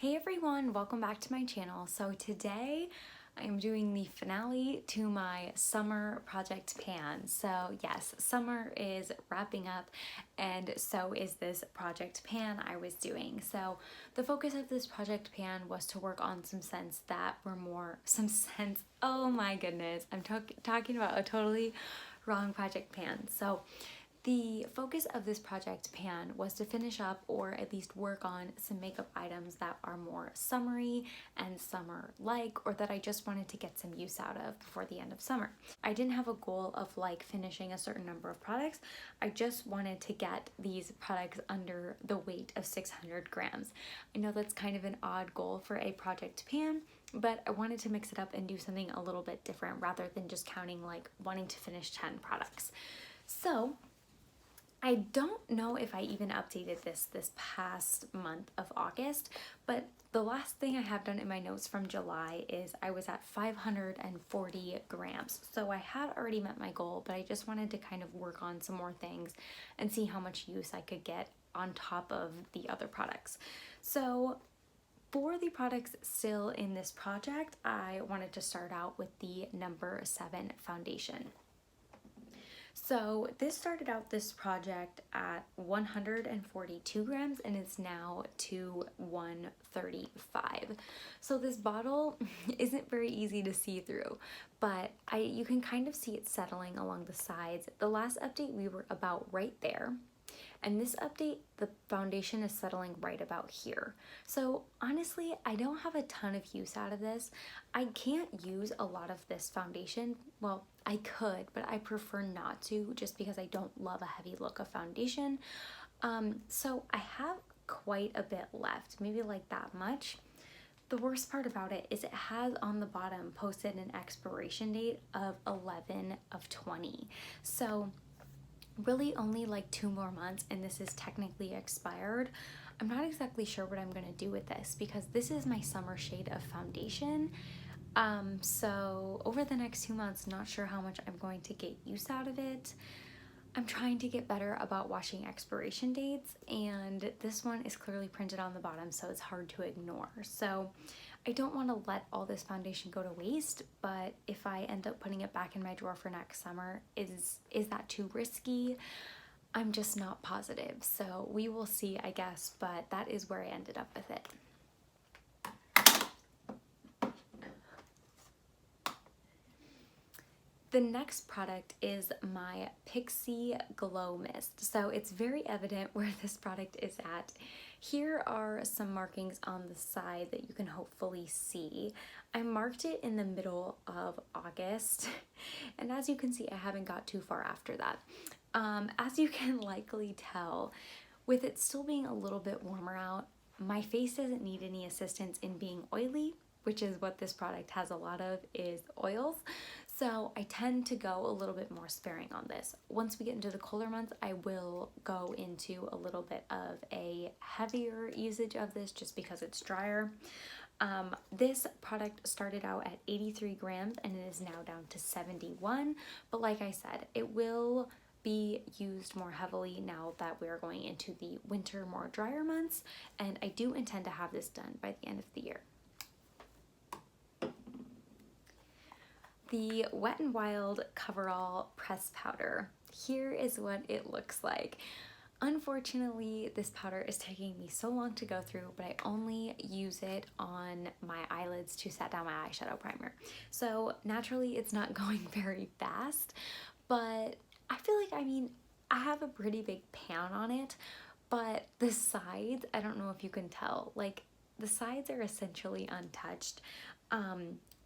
Hey everyone, welcome back to my channel. So today I'm doing the finale to my summer project pan. So yes, summer is wrapping up and so is this project pan I was doing. So the focus of this project pan was to work on some scents that were oh my goodness, I'm talking about a totally wrong project pan. So the focus of this project pan was to finish up or at least work on some makeup items that are more summery and summer-like, or that I just wanted to get some use out of before the end of summer. I didn't have a goal of like finishing a certain number of products. I just wanted to get these products under the weight of 600 grams. I know that's kind of an odd goal for a project pan, but I wanted to mix it up and do something a little bit different rather than just counting like wanting to finish 10 products. So I don't know if I even updated this past month of August, but the last thing I have done in my notes from July is I was at 540 grams. So I had already met my goal, but I just wanted to kind of work on some more things and see how much use I could get on top of the other products. So for the products still in this project, I wanted to start out with the number 7 foundation. So this started out this project at 142 grams and is now to 135. So this bottle isn't very easy to see through, but you can kind of see it settling along the sides. The last update we were about right there. And this update, the foundation is settling right about here. So honestly, I don't have a ton of use out of this. I can't use a lot of this foundation. Well, I could, but I prefer not to just because I don't love a heavy look of foundation. So I have quite a bit left, maybe like that much. The worst part about it is it has on the bottom posted an expiration date of 11 of 20. So really only like 2 more months and this is technically expired. I'm not exactly sure what I'm going to do with this because this is my summer shade of foundation. So over the next 2 months, not sure how much I'm going to get use out of it. I'm trying to get better about watching expiration dates, and this one is clearly printed on the bottom, so it's hard to ignore. So I don't want to let all this foundation go to waste, but if I end up putting it back in my drawer for next summer, is that too risky? I'm just not positive. So we will see, I guess, but that is where I ended up with it. The next product is my Pixi Glow Mist. So it's very evident where this product is at. Here are some markings on the side that you can hopefully see. I marked it in the middle of August, and as you can see, I haven't got too far after that. As you can likely tell, with it still being a little bit warmer out, my face doesn't need any assistance in being oily, which is what this product has a lot of, is oils. So I tend to go a little bit more sparing on this. Once we get into the colder months, I will go into a little bit of a heavier usage of this just because it's drier. This product started out at 83 grams and it is now down to 71. But like I said, it will be used more heavily now that we're going into the winter, more drier months. And I do intend to have this done by the end of the year. The Wet n Wild Coverall Press Powder. Here is what it looks like. Unfortunately, this powder is taking me so long to go through, but I only use it on my eyelids to set down my eyeshadow primer. So naturally, it's not going very fast, but I feel like, I have a pretty big pan on it, but the sides, I don't know if you can tell, like the sides are essentially untouched.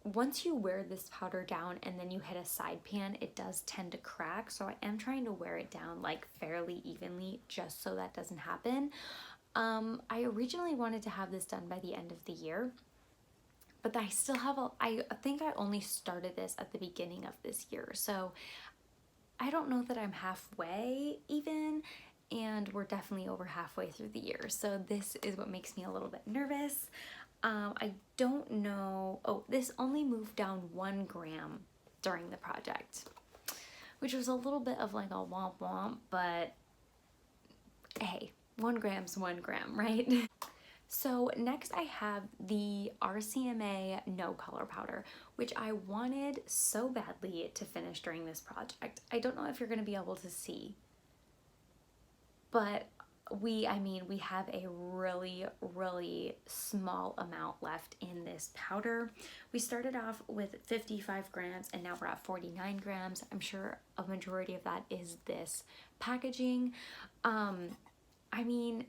Once you wear this powder down and then you hit a side pan, it does tend to crack. So I am trying to wear it down like fairly evenly just so that doesn't happen. I originally wanted to have this done by the end of the year, but I still have I think I only started this at the beginning of this year. So I don't know that I'm halfway even, and we're definitely over halfway through the year. So this is what makes me a little bit nervous. I don't know. Oh, this only moved down 1 gram during the project, which was a little bit of like a womp womp, but hey, 1 gram's 1 gram, right? So next I have the Rcma No Color Powder, which I wanted so badly to finish during this project. I don't know if you're going to be able to see, but we have a really small amount left in this powder. We started off with 55 grams and now we're at 49 grams. I'm sure a majority of that is this packaging. I mean,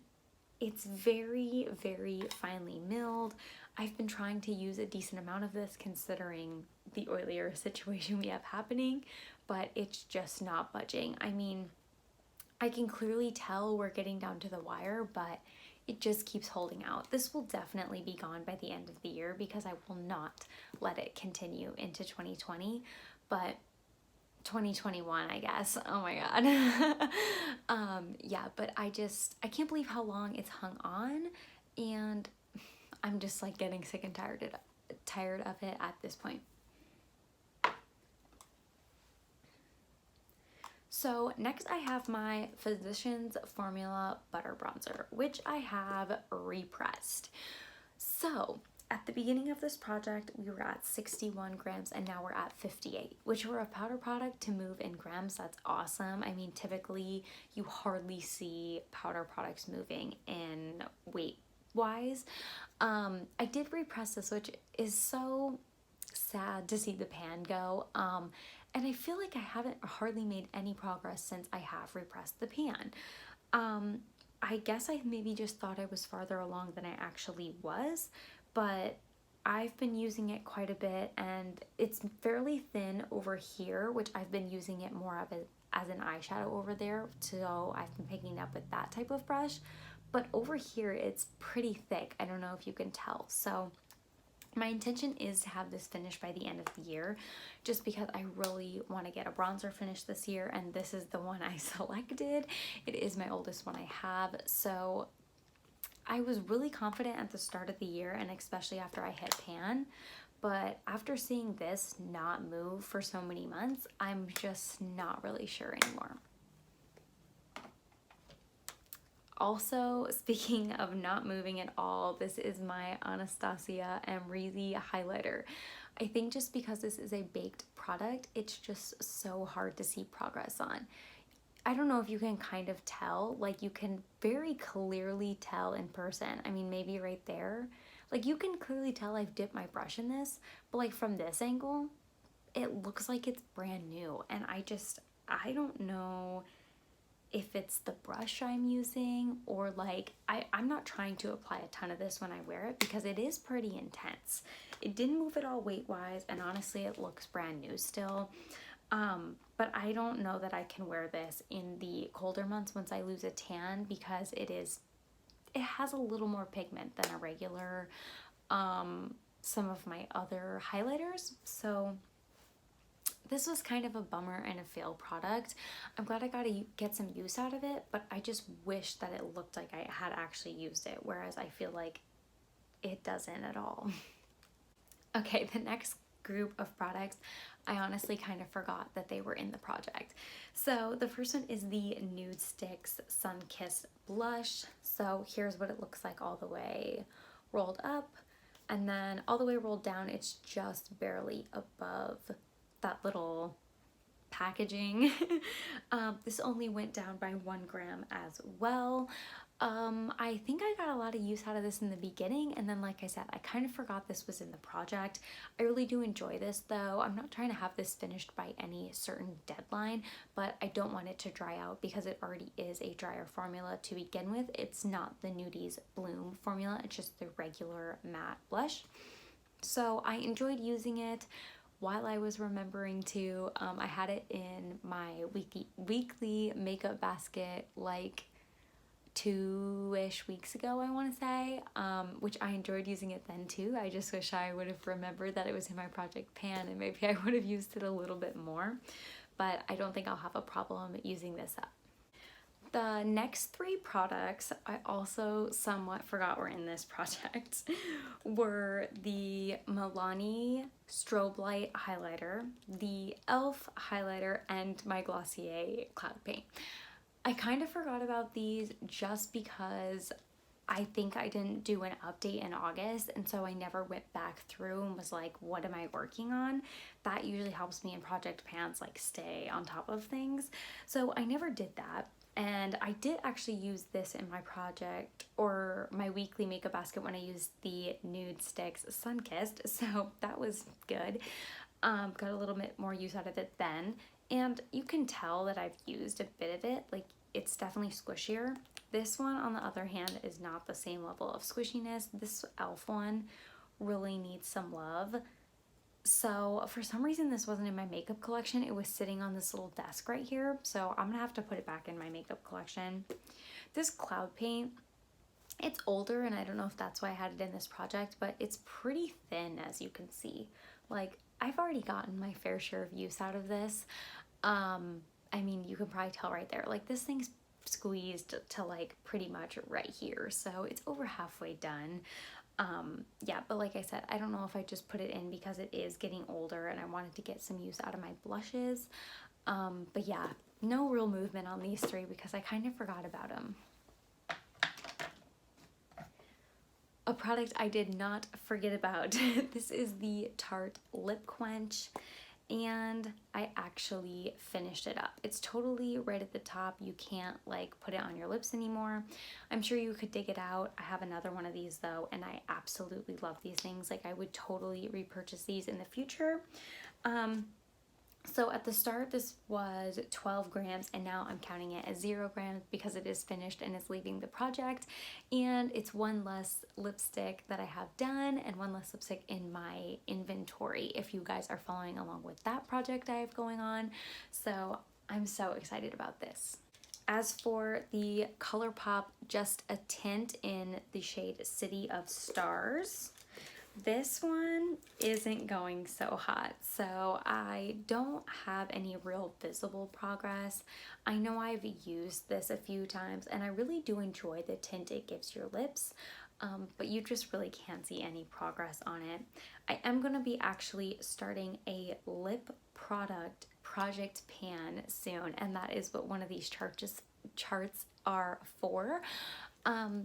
it's very finely milled. I've been trying to use a decent amount of this considering the oilier situation we have happening, but it's just not budging. I mean, I can clearly tell we're getting down to the wire, but it just keeps holding out. This will definitely be gone by the end of the year because I will not let it continue into 2020, but 2021, I guess. Oh my god. Yeah, but I can't believe how long it's hung on, and I'm just like getting sick and tired of it at this point. So next I have my Physicians Formula Butter Bronzer, which I have repressed. So at the beginning of this project, we were at 61 grams and now we're at 58, which for a powder product to move in grams, that's awesome. I mean, typically you hardly see powder products moving in weight wise. I did repress this, which is so sad to see the pan go. And I feel like I haven't hardly made any progress since I have repressed the pan. I guess I maybe just thought I was farther along than I actually was, but I've been using it quite a bit and it's fairly thin over here, which I've been using it more of as an eyeshadow over there, so I've been picking up with that type of brush. But over here it's pretty thick. I don't know if you can tell. So my intention is to have this finished by the end of the year, just because I really want to get a bronzer finished this year, and this is the one I selected. It is my oldest one I have, so I was really confident at the start of the year, and especially after I hit pan, but after seeing this not move for so many months, I'm just not really sure anymore. Also, speaking of not moving at all, this is my Anastasia Amrezy highlighter. I think just because this is a baked product, it's just so hard to see progress on. I don't know if you can kind of tell, like you can very clearly tell in person. I mean, maybe right there. Like you can clearly tell I've dipped my brush in this, but like from this angle, it looks like it's brand new. And I don't know if it's the brush I'm using or like, I'm not trying to apply a ton of this when I wear it because it is pretty intense. It didn't move at all weight-wise, and honestly, it looks brand new still. But I don't know that I can wear this in the colder months once I lose a tan because it has a little more pigment than a regular, some of my other highlighters. So this was kind of a bummer and a fail product. I'm glad I got to get some use out of it, but I just wish that it looked like I had actually used it, whereas I feel like it doesn't at all. Okay, the next group of products, I honestly kind of forgot that they were in the project. So the first one is the Nudestix Sun Kiss Blush. So here's what it looks like all the way rolled up, and then all the way rolled down, it's just barely above that little packaging. This only went down by 1 gram as well. I think I got a lot of use out of this in the beginning, and then like I said, I kind of forgot this was in the project. I really do enjoy this though. I'm not trying to have this finished by any certain deadline, but I don't want it to dry out because it already is a drier formula to begin with. It's not the Nudies Bloom formula, it's just the regular matte blush. So I enjoyed using it while I was remembering to. I had it in my weekly makeup basket like 2-ish weeks ago, I want to say, which I enjoyed using it then too. I just wish I would have remembered that it was in my project pan and maybe I would have used it a little bit more, but I don't think I'll have a problem using this up. The next 3 products I also somewhat forgot were in this project were the Milani Strobe Light Highlighter, the e.l.f. Highlighter, and my Glossier Cloud Paint. I kind of forgot about these just because I think I didn't do an update in August, and so I never went back through and was like, what am I working on? That usually helps me in project pans like stay on top of things. So I never did that. And I did actually use this in my project or my weekly makeup basket when I used the Nudestix Sunkissed, so that was good. Got a little bit more use out of it then, and you can tell that I've used a bit of it, like it's definitely squishier. This one, on the other hand, is not the same level of squishiness. This e.l.f. one really needs some love. So for some reason this wasn't in my makeup collection. It was sitting on this little desk right here, so I'm gonna have to put it back in my makeup collection. This cloud paint, it's older, and I don't know if that's why I had it in this project, but it's pretty thin, as you can see. Like, I've already gotten my fair share of use out of this. I mean, you can probably tell right there, like this thing's squeezed to like pretty much right here, so it's over halfway done. Yeah, but like I said, I don't know if I just put it in because it is getting older and I wanted to get some use out of my blushes. But yeah, no real movement on these three because I kind of forgot about them. A product I did not forget about. This is the Tarte Lip Quench, and I actually finished it up. It's totally right at the top. You can't like put it on your lips anymore. I'm sure you could dig it out. I have another one of these though, and I absolutely love these things. Like, I would totally repurchase these in the future. So at the start this was 12 grams, and now I'm counting it as 0 grams because it is finished and it's leaving the project, and it's one less lipstick that I have done and one less lipstick in my inventory if you guys are following along with that project I have going on. So I'm so excited about this. As for the ColourPop Just a Tint in the shade City of Stars, this one isn't going so hot, so I don't have any real visible progress. I know I've used this a few times and I really do enjoy the tint it gives your lips, but you just really can't see any progress on it. I am going to be actually starting a lip product project pan soon, and that is what one of these charts are for,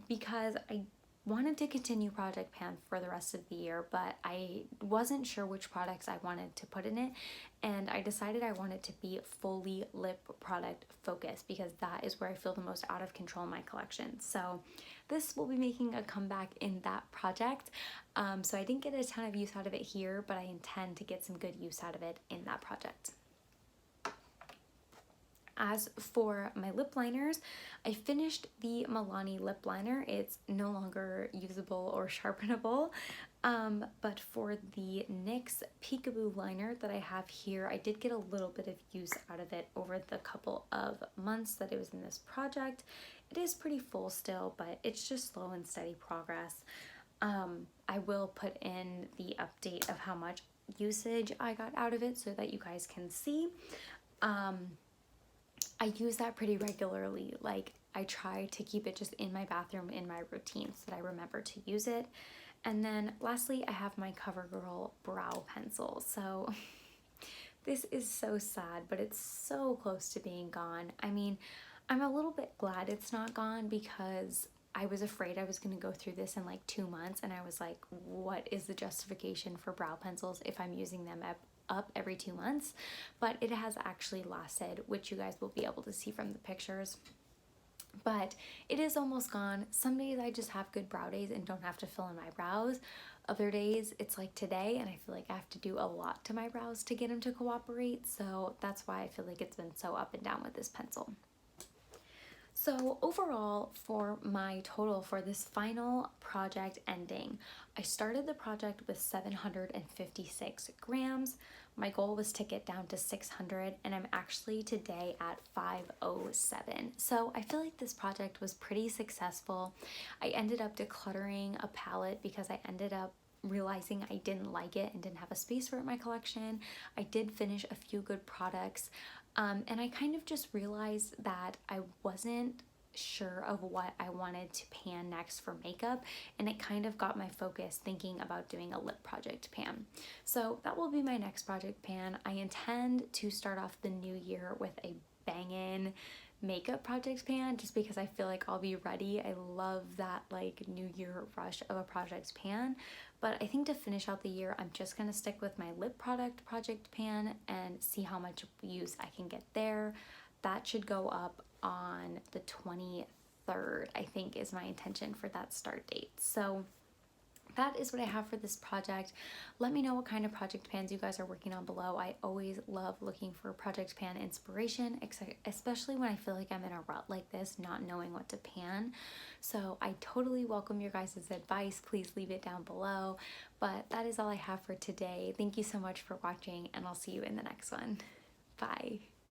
because I wanted to continue project pan for the rest of the year, but I wasn't sure which products I wanted to put in it, and I decided I wanted to be fully lip product focused because that is where I feel the most out of control in my collection. So this will be making a comeback in that project. So I didn't get a ton of use out of it here, but I intend to get some good use out of it in that project. As for my lip liners, I finished the Milani lip liner. It's no longer usable or sharpenable, but for the NYX Peekaboo liner that I have here, I did get a little bit of use out of it over the couple of months that it was in this project. It is pretty full still, but it's just slow and steady progress. I will put in the update of how much usage I got out of it so that you guys can see. I use that pretty regularly. Like, I try to keep it just in my bathroom in my routine so that I remember to use it. And then lastly, I have my Covergirl brow pencil. So this is so sad, but it's so close to being gone. I mean, I'm a little bit glad it's not gone because I was afraid I was going to go through this in like 2 months, and I was like, what is the justification for brow pencils if I'm using them up every 2 months? But it has actually lasted, which you guys will be able to see from the pictures. But it is almost gone. Some days I just have good brow days and don't have to fill in my brows. Other days it's like today, and I feel like I have to do a lot to my brows to get them to cooperate. So that's why I feel like it's been so up and down with this pencil. So overall, for my total for this final project ending, I started the project with 756 grams. My goal was to get down to 600, and I'm actually today at 507. So I feel like this project was pretty successful. I ended up decluttering a palette because I ended up realizing I didn't like it and didn't have a space for it in my collection. I did finish a few good products. And I kind of just realized that I wasn't sure of what I wanted to pan next for makeup, and it kind of got my focus thinking about doing a lip project pan. So that will be my next project pan. I intend to start off the new year with a bangin' makeup project pan just because I feel like I'll be ready. I love that like new year rush of a project pan, but I think to finish out the year I'm just gonna stick with my lip product project pan and see how much use I can get there. That should go up on the 23rd, I think is my intention for that start date. So that is what I have for this project. Let me know what kind of project pans you guys are working on below. I always love looking for project pan inspiration, especially when I feel like I'm in a rut like this, not knowing what to pan. So I totally welcome your guys' advice. Please leave it down below. But that is all I have for today. Thank you so much for watching, and I'll see you in the next one. Bye.